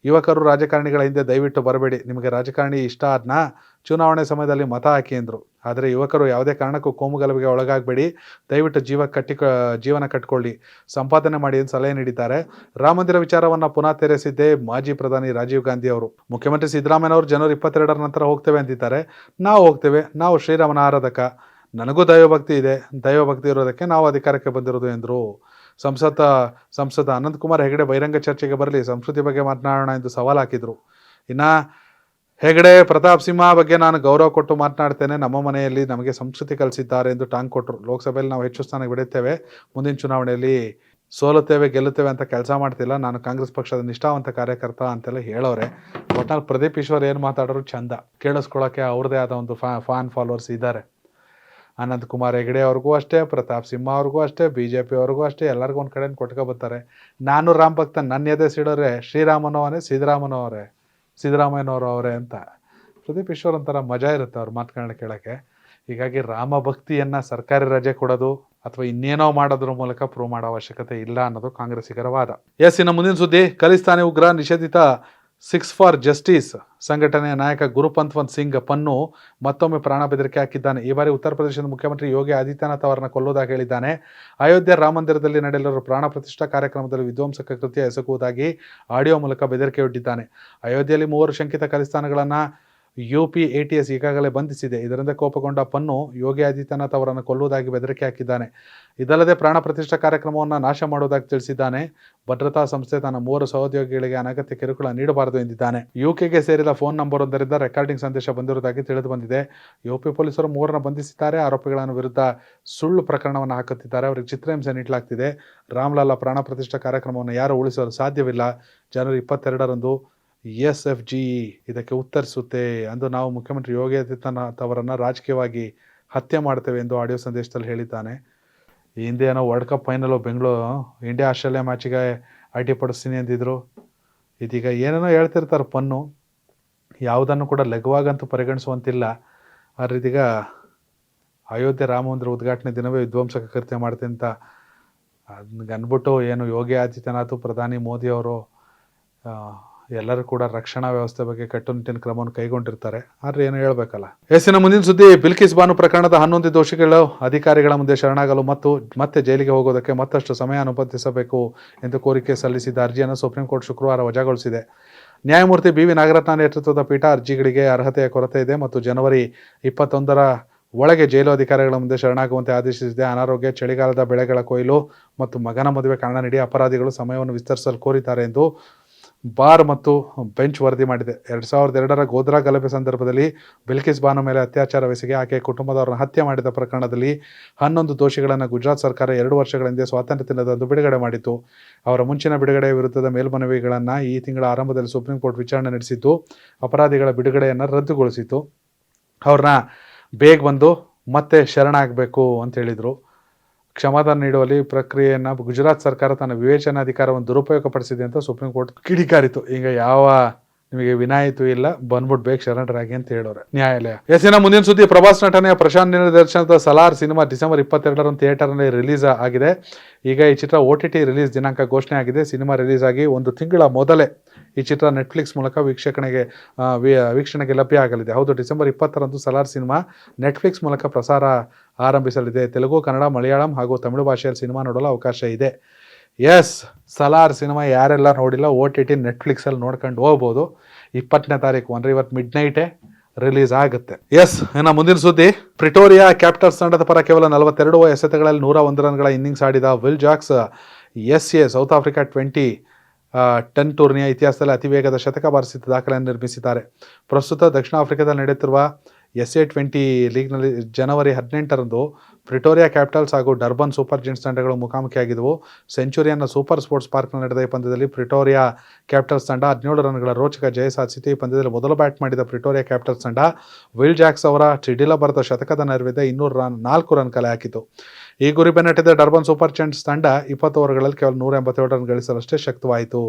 ಯುವಕರು ರಾಜಕಾರಣಿಗಳ ಹಿಂದೆ ದಯವಿಟ್ಟು ಬರಬೇಡಿ, ನಿಮಗೆ ರಾಜಕಾರಣಿ ಇಷ್ಟ ಆದ್ನಾ ಚುನಾವಣೆ ಸಮಯದಲ್ಲಿ ಮತ ಹಾಕಿ ಎಂದರು. ಆದರೆ ಯುವಕರು ಯಾವುದೇ ಕಾರಣಕ್ಕೂ ಕೋಮುಗಲಭೆಗೆ ಒಳಗಾಗಬೇಡಿ, ದಯವಿಟ್ಟು ಜೀವನ ಕಟ್ಕೊಳ್ಳಿ, ಸಂಪಾದನೆ ಮಾಡಿ ಎಂದು ಸಲಹೆ ನೀಡಿದ್ದಾರೆ. ರಾಮ ಮಂದಿರ ವಿಚಾರವನ್ನು ಪುನಃ ತೆರೆಸಿದ್ದೇ ಮಾಜಿ ಪ್ರಧಾನಿ ರಾಜೀವ್ ಗಾಂಧಿ ಅವರು. ಮುಖ್ಯಮಂತ್ರಿ ಸಿದ್ದರಾಮಯ್ಯನವರು ಜನವರಿ 22 ನಂತರ ಹೋಗ್ತೇವೆ ಅಂತಿದ್ದಾರೆ. ನಾವು ಹೋಗ್ತೇವೆ, ನಾವು ಶ್ರೀರಾಮನ ಆರಾಧಕ, ನನಗೂ ದೈವಭಕ್ತಿ ಇದೆ, ದೈವಭಕ್ತಿ ಇರೋದಕ್ಕೆ ನಾವು ಅಧಿಕಾರಕ್ಕೆ ಬಂದಿರೋದು ಎಂದರು. ಸಂಸದ ಅನಂತಕುಮಾರ್ ಹೆಗಡೆ ಬಹಿರಂಗ ಚರ್ಚೆಗೆ ಬರಲಿ, ಸಂಸ್ಕೃತಿ ಬಗ್ಗೆ ಮಾತನಾಡೋಣ ಎಂದು ಸವಾಲು ಹಾಕಿದರು. ಇನ್ನು ಹೆಗಡೆ ಪ್ರತಾಪ್ ಸಿಂಹ ಬಗ್ಗೆ ನಾನು ಗೌರವ ಕೊಟ್ಟು ಮಾತನಾಡ್ತೇನೆ, ನಮ್ಮ ಮನೆಯಲ್ಲಿ ನಮಗೆ ಸಂಸ್ಕೃತಿ ಕಲಿಸಿದ್ದಾರೆ ಎಂದು ಟಾಂಗ್ ಕೊಟ್ಟರು. ಲೋಕಸಭೆಯಲ್ಲಿ ನಾವು ಹೆಚ್ಚು ಸ್ಥಾನ ಬೆಳೆಯುತ್ತೇವೆ, ಮುಂದಿನ ಚುನಾವಣೆಯಲ್ಲಿ ಸೋಲುತ್ತೇವೆ ಗೆಲ್ಲುತ್ತೇವೆ ಅಂತ ಕೆಲಸ ಮಾಡ್ತಿಲ್ಲ, ನಾನು ಕಾಂಗ್ರೆಸ್ ಪಕ್ಷದ ನಿಷ್ಠಾವಂತ ಕಾರ್ಯಕರ್ತ ಅಂತೆಲ್ಲ ಹೇಳೋರೆ. ಒಟ್ನಲ್ಲಿ ಪ್ರದೀಪ್ ಈಶ್ವರ್ ಏನು ಮಾತಾಡೋರು ಚಂದ, ಕೇಳಿಸ್ಕೊಳ್ಳೋಕ್ಕೆ ಅವ್ರದ್ದೇ ಆದ ಒಂದು ಫ್ಯಾನ್ ಫಾಲೋವರ್ಸ್ ಇದ್ದಾರೆ. ಅನಂತಕುಮಾರ್ ಹೆಗಡೆ ಅವ್ರಿಗೂ ಅಷ್ಟೇ, ಪ್ರತಾಪ್ ಸಿಂಹ ಅವ್ರಿಗೂ ಅಷ್ಟೇ, BJP ಅವ್ರಿಗೂ ಅಷ್ಟೇ, ಎಲ್ಲರಿಗೂ ಒಂದು ಕಡೆ ಕೊಟ್ಕೊಬರ್ತಾರೆ. ನಾನು ರಾಮ್ ಭಕ್ತ, ನನ್ನ ಎದೆ ಸಿಡೋರೆ ಶ್ರೀರಾಮನವರೇ ಸಿದ್ದರಾಮಯ್ಯನವರವರೇ ಅಂತ. ಪ್ರದೀಪ್ ಈಶ್ವರ್ ಒಂಥರ ಮಜಾ ಇರುತ್ತೆ ಅವ್ರ ಮಾತುಗಳನ್ನ ಕೇಳೋಕ್ಕೆ. ಹೀಗಾಗಿ ರಾಮ ಭಕ್ತಿಯನ್ನು ಸರ್ಕಾರಿ ರಜೆ ಕೊಡೋದು ಅಥವಾ ಇನ್ನೇನೋ ಮಾಡೋದ್ರ ಮೂಲಕ ಪ್ರೂವ್ ಮಾಡೋ ಅವಶ್ಯಕತೆ ಇಲ್ಲ ಅನ್ನೋದು ಕಾಂಗ್ರೆಸ್ಸಿಗರ ವಾದ. ಇನ್ನು ಮುಂದಿನ ಸುದ್ದಿ, ಖಲಿಸ್ತಾನಿ ಉಗ್ರ ನಿಷೇಧಿತ 6 ಫಾರ್ ಜಸ್ಟಿಸ್ ಸಂಘಟನೆಯ ನಾಯಕ ಗುರುಪಂತ್ವಂತ್ ಸಿಂಗ್ ಪನ್ನು ಮತ್ತೊಮ್ಮೆ ಪ್ರಾಣ ಬೆದರಿಕೆ ಹಾಕಿದ್ದಾನೆ. ಈ ಬಾರಿ ಉತ್ತರ ಪ್ರದೇಶದ ಮುಖ್ಯಮಂತ್ರಿ ಯೋಗಿ ಆದಿತ್ಯನಾಥ್ ಅವರನ್ನು ಕೊಲ್ಲುವುದಾಗಿ ಹೇಳಿದ್ದಾನೆ. ಅಯೋಧ್ಯೆ ರಾಮ ಮಂದಿರದಲ್ಲಿ ನಡೆಯಲಿರುವ ಪ್ರಾಣ ಪ್ರತಿಷ್ಠಾ ಕಾರ್ಯಕ್ರಮದಲ್ಲಿ ವಿಧ್ವಂಸಕ ಕೃತ್ಯ ಎಸಗುವುದಾಗಿ ಆಡಿಯೋ ಮೂಲಕ ಬೆದರಿಕೆಯೊಡ್ಡಿದ್ದಾನೆ. ಅಯೋಧ್ಯೆಯಲ್ಲಿ 3 ಶಂಕಿತ ಖಲಿಸ್ತಾನಿಗಳನ್ನು UP ATS ಈಗಾಗಲೇ ಬಂಧಿಸಿದೆ. ಇದರಿಂದ ಕೋಪಗೊಂಡ ಪನ್ನು ಯೋಗಿ ಆದಿತ್ಯನಾಥ್ ಅವರನ್ನು ಕೊಲ್ಲುವುದಾಗಿ ಬೆದರಿಕೆ ಹಾಕಿದ್ದಾನೆ. ಇದಲ್ಲದೆ ಪ್ರಾಣ ಪ್ರತಿಷ್ಠಾ ಕಾರ್ಯಕ್ರಮವನ್ನು ನಾಶ ಮಾಡುವುದಾಗಿ ತಿಳಿಸಿದ್ದಾನೆ. ಭದ್ರತಾ ಸಂಸ್ಥೆ ತನ್ನ 3 ಸಹೋದ್ಯೋಗಿಗಳಿಗೆ ಅನಗತ್ಯ ಕಿರುಕುಳ ನೀಡಬಾರದು ಎಂದಿದ್ದಾನೆ. UKಗೆ ಸೇರಿದ ಫೋನ್ ನಂಬರ್ ಒಂದರಿಂದ ರೆಕಾರ್ಡಿಂಗ್ ಸಂದೇಶ ಬಂದಿರುವುದಾಗಿ ತಿಳಿದು ಬಂದಿದೆ. UP ಪೊಲೀಸರು 3ರನ್ನು ಬಂಧಿಸಿದ್ದಾರೆ. ಆರೋಪಿಗಳ ವಿರುದ್ಧ ಸುಳ್ಳು ಪ್ರಕರಣವನ್ನು ಹಾಕುತ್ತಿದ್ದಾರೆ. ಅವರಿಗೆ ಚಿತ್ರಹಿಂಸೆ ನೀಡಲಾಗ್ತಿದೆ. ರಾಮ್ಲಾಲಾ ಪ್ರಾಣ ಪ್ರತಿಷ್ಠಾ ಕಾರ್ಯಕ್ರಮವನ್ನು ಯಾರು ಉಳಿಸಲು ಸಾಧ್ಯವಿಲ್ಲ. ಜನವರಿ 22ರಂದು SFGE ಇದಕ್ಕೆ ಉತ್ತರಿಸುತ್ತೆ ಅಂದು ನಾವು ಮುಖ್ಯಮಂತ್ರಿ ಯೋಗಿ ಆದಿತ್ಯನಾಥ್ ಅವರನ್ನು ರಾಜಕೀಯವಾಗಿ ಹತ್ಯೆ ಮಾಡ್ತೇವೆ ಎಂದು ಆಡಿಯೋ ಸಂದೇಶದಲ್ಲಿ ಹೇಳಿದ್ದಾನೆ. ಈ ಹಿಂದೆ ಏನೋ world cup final Bengaluru India Australia ಮ್ಯಾಚಿಗೆ ಅಡ್ಡಿಪಡಿಸ್ತೀನಿ ಅಂದಿದ್ರು. ಇದೀಗ ಏನೇನೋ ಹೇಳ್ತಿರ್ತಾರೆ ಪನ್ನು, ಯಾವುದನ್ನು ಕೂಡ ಲಘುವಾಗಂತೂ ಪರಿಗಣಿಸುವಂತಿಲ್ಲ. ಆದರೆ ಇದೀಗ ಅಯೋಧ್ಯೆ ರಾಮ ಮಂದಿರ ಉದ್ಘಾಟನೆ ದಿನವೇ ವಿಧ್ವಂಸಕ ಕೃತ್ಯ ಮಾಡ್ತೀನಿ ಅಂತ ಅದನ್ನ ಅಂದ್ಬಿಟ್ಟು ಏನು ಯೋಗಿ ಆದಿತ್ಯನಾಥ್ ಪ್ರಧಾನಿ ಮೋದಿ ಅವರು ಎಲ್ಲರೂ ಕೂಡ ರಕ್ಷಣಾ ವ್ಯವಸ್ಥೆ ಬಗ್ಗೆ ಕಟ್ಟುನಿಟ್ಟಿನ ಕ್ರಮವನ್ನು ಕೈಗೊಂಡಿರ್ತಾರೆ. ಆದರೆ ಏನು ಹೇಳಬೇಕಲ್ಲ. ಎಸ್ಸಿನ ಮುಂದಿನ ಸುದ್ದಿ, ಬಿಲ್ಕಿಸ್ ಬಾನು ಪ್ರಕರಣದ 11 ದೋಷಿಗಳು ಅಧಿಕಾರಿಗಳ ಮುಂದೆ ಶರಣಾಗಲು ಮತ್ತು ಮತ್ತೆ ಜೈಲಿಗೆ ಹೋಗೋದಕ್ಕೆ ಮತ್ತಷ್ಟು ಸಮಯ ಅನುಮತಿಸಬೇಕು ಎಂದು ಕೋರಿಕೆ ಸಲ್ಲಿಸಿದ್ದ ಅರ್ಜಿಯನ್ನು ಸುಪ್ರೀಂ ಕೋರ್ಟ್ ಶುಕ್ರವಾರ ವಜಾಗೊಳಿಸಿದೆ. ನ್ಯಾಯಮೂರ್ತಿ BV ನಾಗರತ್ನ ನೇತೃತ್ವದ ಪೀಠ ಅರ್ಜಿಗಳಿಗೆ ಅರ್ಹತೆಯ ಕೊರತೆ ಇದೆ ಮತ್ತು ಜನವರಿ 21ರ ಒಳಗೆ ಜೈಲು ಅಧಿಕಾರಿಗಳ ಮುಂದೆ ಶರಣಾಗುವಂತೆ ಆದೇಶಿಸಿದೆ. ಅನಾರೋಗ್ಯ, ಚಳಿಗಾಲದ ಬೆಳೆಗಳ ಕೊಯ್ಲು ಮತ್ತು ಮಗನ ಮದುವೆ ಕಾರಣ ನೀಡಿ ಅಪರಾಧಿಗಳು ಸಮಯವನ್ನು ವಿಸ್ತರಿಸಲು ಕೋರಿದ್ದಾರೆ ಎಂದು ಬಾರ್ ಮತ್ತು ಬೆಂಚ್ ವರದಿ ಮಾಡಿದೆ. 2002ರ ಗೋಧ್ರಾ ಗಲಭೆ ಸಂದರ್ಭದಲ್ಲಿ ಬಿಲ್ಕಿಸ್ ಬಾನು ಮೇಲೆ ಅತ್ಯಾಚಾರವೆಸಗಿ ಆಕೆಯ ಕುಟುಂಬದವರನ್ನು ಹತ್ಯೆ ಮಾಡಿದ ಪ್ರಕರಣದಲ್ಲಿ 11 ದೋಷಿಗಳನ್ನು ಗುಜರಾತ್ ಸರ್ಕಾರ 2 ವರ್ಷಗಳ ಹಿಂದೆ ಸ್ವಾತಂತ್ರ್ಯ ದಿನದಂದು ಬಿಡುಗಡೆ ಮಾಡಿತ್ತು. ಅವರ ಮುಂಚಿನ ಬಿಡುಗಡೆಯ ವಿರುದ್ಧದ ಮೇಲ್ಮನವಿಗಳನ್ನು ಈ ತಿಂಗಳ ಆರಂಭದಲ್ಲಿ ಸುಪ್ರೀಂ ಕೋರ್ಟ್ ವಿಚಾರಣೆ ನಡೆಸಿದ್ದು ಅಪರಾಧಿಗಳ ಬಿಡುಗಡೆಯನ್ನು ರದ್ದುಗೊಳಿಸಿತು. ಅವ್ರನ್ನ ಬೇಗ ಬಂದು ಮತ್ತೆ ಶರಣಾಗಬೇಕು ಅಂತ ಹೇಳಿದರು. ಕ್ಷಮಾದಾನ ನೀಡುವಲ್ಲಿ ಪ್ರಕ್ರಿಯೆಯನ್ನು ಗುಜರಾತ್ ಸರ್ಕಾರ ತನ್ನ ವಿವೇಚನಾಧಿಕಾರವನ್ನು ದುರುಪಯೋಗಪಡಿಸಿದೆ ಅಂತ ಸುಪ್ರೀಂ ಕೋರ್ಟ್ ಕಿಡಿಕಾರಿತು. ಈಗ ಯಾವ ನಿಮಗೆ ವಿನಾಯಿತಿ ಇಲ್ಲ, ಬಂದ್ಬಿಟ್ಟು ಬೇಗ ಶರಣರಾಗಿ ಅಂತ ಹೇಳೋರೆ ನ್ಯಾಯಾಲಯ. ಎಸ್ಸಿನ ಮುಂದಿನ ಸುದ್ದಿ, ಪ್ರಭಾಸ್ ನಟನೆಯ ಪ್ರಶಾಂತ್ ನಿರ್ದೇಶನದ ಸಲಾರ್ ಸಿನಿಮಾ ಡಿಸೆಂಬರ್ 22ರಂದು ಥಿಯೇಟರ್ನಲ್ಲಿ ರಿಲೀಸ್ ಆಗಿದೆ. ಈಗ ಈ ಚಿತ್ರ OTT ರಿಲೀಸ್ ದಿನಾಂಕ ಘೋಷಣೆ ಆಗಿದೆ. ಸಿನಿಮಾ ರಿಲೀಸ್ ಆಗಿ 1 ತಿಂಗಳ ಮೊದಲೇ ಈ ಚಿತ್ರ ನೆಟ್ಫ್ಲಿಕ್ಸ್ ಮೂಲಕ ವೀಕ್ಷಣೆಗೆ ಲಭ್ಯ ಆಗಲಿದೆ. ಹೌದು, ಡಿಸೆಂಬರ್ 20ರಂದು ಸಲಾರ್ ಸಿನಿಮಾ ನೆಟ್ಫ್ಲಿಕ್ಸ್ ಮೂಲಕ ಪ್ರಸಾರ ಆರಂಭಿಸಲಿದೆ. ತೆಲುಗು, ಕನ್ನಡ, ಮಲಯಾಳಂ ಹಾಗೂ ತಮಿಳು ಭಾಷೆಯಲ್ಲಿ ಸಿನಿಮಾ ನೋಡಲು ಅವಕಾಶ ಇದೆ. ಎಸ್, ಸಲಾರ್ ಸಿನಿಮಾ ಯಾರೆಲ್ಲ ನೋಡಿಲ್ಲ OTT ನೆಟ್ಫ್ಲಿಕ್ಸಲ್ಲಿ ನೋಡ್ಕೊಂಡು ಹೋಗ್ಬೋದು. 20ನೇ ತಾರೀಕು ಅಂದರೆ ಇವತ್ತು ಮಿಡ್ನೈಟೇ ರಿಲೀಸ್ ಆಗುತ್ತೆ. ಎಸ್, ಇನ್ನು ಮುಂದಿನ ಸುದ್ದಿ, ಪ್ರಿಟೋರಿಯಾ ಕ್ಯಾಪಿಟಲ್ಸ್ ತಂಡದ ಪರ ಕೇವಲ 42 ಎಸೆತಗಳಲ್ಲಿ 101 ರನ್ಗಳ ಇನ್ನಿಂಗ್ಸ್ ಆಡಿದ will Jacks SA south Africa 2010 ಟೂರ್ನಿಯ ಇತಿಹಾಸದಲ್ಲಿ ಅತಿ ವೇಗದ ಶತಕ ಬಾರಿಸಿದ ದಾಖಲೆಯನ್ನು ನಿರ್ಮಿಸಿದ್ದಾರೆ. ಪ್ರಸ್ತುತ ದಕ್ಷಿಣ ಆಫ್ರಿಕಾದಲ್ಲಿ ನಡೆಯುತ್ತಿರುವ SA-20 ಲೀಗ್ನಲ್ಲಿ ಜನವರಿ 18ರಂದು ಪ್ರಿಟೋರಿಯಾ ಕ್ಯಾಪಿಟಲ್ಸ್ ಹಾಗೂ ಡರ್ಬನ್ ಸೂಪರ್ ಜೆಂಟ್ಸ್ ತಂಡಗಳು ಮುಖಾಮುಖಿಯಾಗಿದ್ದವು. ಸೆಂಚುರಿಯನ್ನ ಸೂಪರ್ ಸ್ಪೋರ್ಟ್ಸ್ ಪಾರ್ಕ್ನಲ್ಲಿ ನಡೆದ ಈ ಪಂದ್ಯದಲ್ಲಿ ಪ್ರಿಟೋರಿಯಾ ಕ್ಯಾಪಿಟಲ್ಸ್ ತಂಡ 17 ರನ್ಗಳ ರೋಚಕ ಜಯ ಸಾಧಿಸಿತು. ಈ ಪಂದ್ಯದಲ್ಲಿ ಮೊದಲು ಬ್ಯಾಟ್ ಮಾಡಿದ ಪ್ರಿಟೋರಿಯಾ ಕ್ಯಾಪಿಟಲ್ಸ್ ತಂಡ ವಿಲ್ ಜಾಕ್ಸ್ ಅವರ ಚಿಡಿಲ ಬರೆದ ಶತಕದ ನೆರವಿದ್ದ 204 ರನ್ ಕಲೆ ಹಾಕಿತು. ಈ ಗುರಿ ಬೆನ್ನಟ್ಟಿದ ಡರ್ಬನ್ ಸೂಪರ್ ಜೆಂಟ್ಸ್ ತಂಡ 20 ಓವರ್ಗಳಲ್ಲಿ ಕೇವಲ 187 ರನ್ ಗಳಿಸಲಷ್ಟೇ ಶಕ್ತವಾಯಿತು.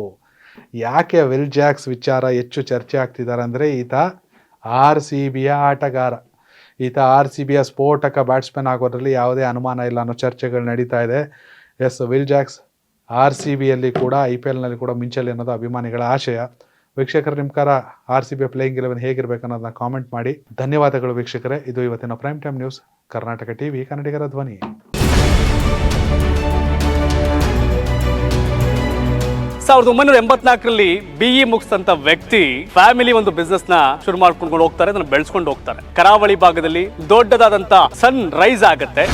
ಯಾಕೆ ವಿಲ್ ಜಾಕ್ಸ್ ವಿಚಾರ ಹೆಚ್ಚು ಚರ್ಚೆ ಆಗ್ತಿದ್ದಾರೆ ಅಂದರೆ ಈತ RCBಯ ಆಟಗಾರ. ಈತ RCBಯ ಸ್ಫೋಟಕ ಬ್ಯಾಟ್ಸ್ಮನ್ ಆಗೋದ್ರಲ್ಲಿ ಯಾವುದೇ ಅನುಮಾನ ಇಲ್ಲ ಅನ್ನೋ ಚರ್ಚೆಗಳು ನಡೀತಾ ಇದೆ. ಎಸ್, ವಿಲ್ ಜಾಕ್ಸ್ RCBಯಲ್ಲಿ ಕೂಡ IPLನಲ್ಲಿ ಕೂಡ ಮಿಂಚಲಿ ಅನ್ನೋದು ಅಭಿಮಾನಿಗಳ ಆಶಯ. ವೀಕ್ಷಕರು, ನಿಮ್ಮ ಕಾರ RCB ಪ್ಲೇಯಿಂಗ್ 11 ಹೇಗಿರಬೇಕು ಅನ್ನೋದನ್ನ ಕಾಮೆಂಟ್ ಮಾಡಿ. ಧನ್ಯವಾದಗಳು ವೀಕ್ಷಕರೇ. ಇದು ಇವತ್ತಿನ prime time news, Karnataka TV, ಕನ್ನಡಿಗರ ಧ್ವನಿ. 1984ರಲ್ಲಿ BE ಮುಗಿಸಿದಂತ ವ್ಯಕ್ತಿ ಫ್ಯಾಮಿಲಿ ಒಂದು ಬಿಸ್ನೆಸ್ ನ ಶುರು ಮಾಡ್ಕೊಂಡು ಹೋಗ್ತಾರೆ, ಅದನ್ನ ಬೆಳೆಸ್ಕೊಂಡು ಹೋಗ್ತಾರೆ. ಕರಾವಳಿ ಭಾಗದಲ್ಲಿ ದೊಡ್ಡದಾದಂತ ಸನ್ ರೈಸ್ ಆಗತ್ತೆ.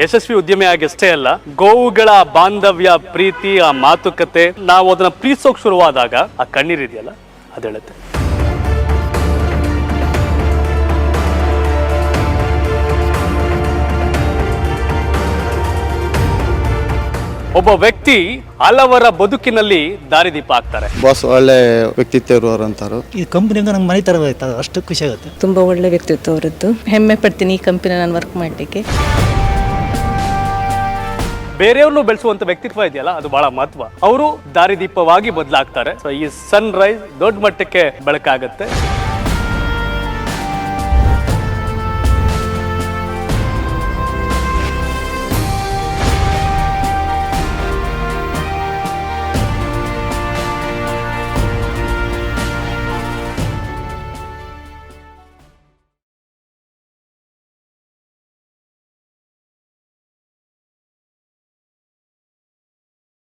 ಯಶಸ್ವಿ ಉದ್ಯಮಿಯಾಗಿ ಅಷ್ಟೇ ಅಲ್ಲ, ಗೋವುಗಳ ಬಾಂಧವ್ಯ, ಪ್ರೀತಿ, ಆ ಮಾತುಕತೆ, ನಾವು ಅದನ್ನ ಪ್ರೀತಿಸೋಕ್ ಶುರುವಾದಾಗ ಆ ಕಣ್ಣೀರಿದೆಯಲ್ಲ ಅದು ಹೇಳುತ್ತೆ. ಒಬ್ಬ ವ್ಯಕ್ತಿ ಹಲವರ ಬದುಕಿನಲ್ಲಿ ದಾರಿದೀಪ ಆಗ್ತಾರೆ. ಬಾಸ್ ಒಳ್ಳೆ ವ್ಯಕ್ತಿತ್ವ ಇರುವರು ಅಂತಾರು. ಈ ಕಂಪನಿಯಿಂದ ನಂಗೆ ಮನೆ ತರ ಆಯ್ತು, ಅಷ್ಟು ಖುಷಿ ಆಗುತ್ತೆ. ತುಂಬಾ ಒಳ್ಳೆ ವ್ಯಕ್ತಿತ್ವ ಅವರದ್ದು. ಹೆಮ್ಮೆ ಪಡ್ತೀನಿ ಈ ಕಂಪನಿ ನಾನು ವರ್ಕ್ ಮಾಡಲಿಕ್ಕೆ. ಬೇರೆಯವ್ರನ್ನು ಬೆಳೆಸುವಂತ ವ್ಯಕ್ತಿತ್ವ ಇದೆಯಲ್ಲ, ಅದು ಬಹಳ ಮಹತ್ವ. ಅವರು ದಾರಿದೀಪವಾಗಿ ಬದಲಾಗ್ತಾರೆ. ಸೊ ಈ ಸನ್ ರೈಸ್ ದೊಡ್ಡ ಮಟ್ಟಕ್ಕೆ ಬೆಳಕಾಗತ್ತೆ.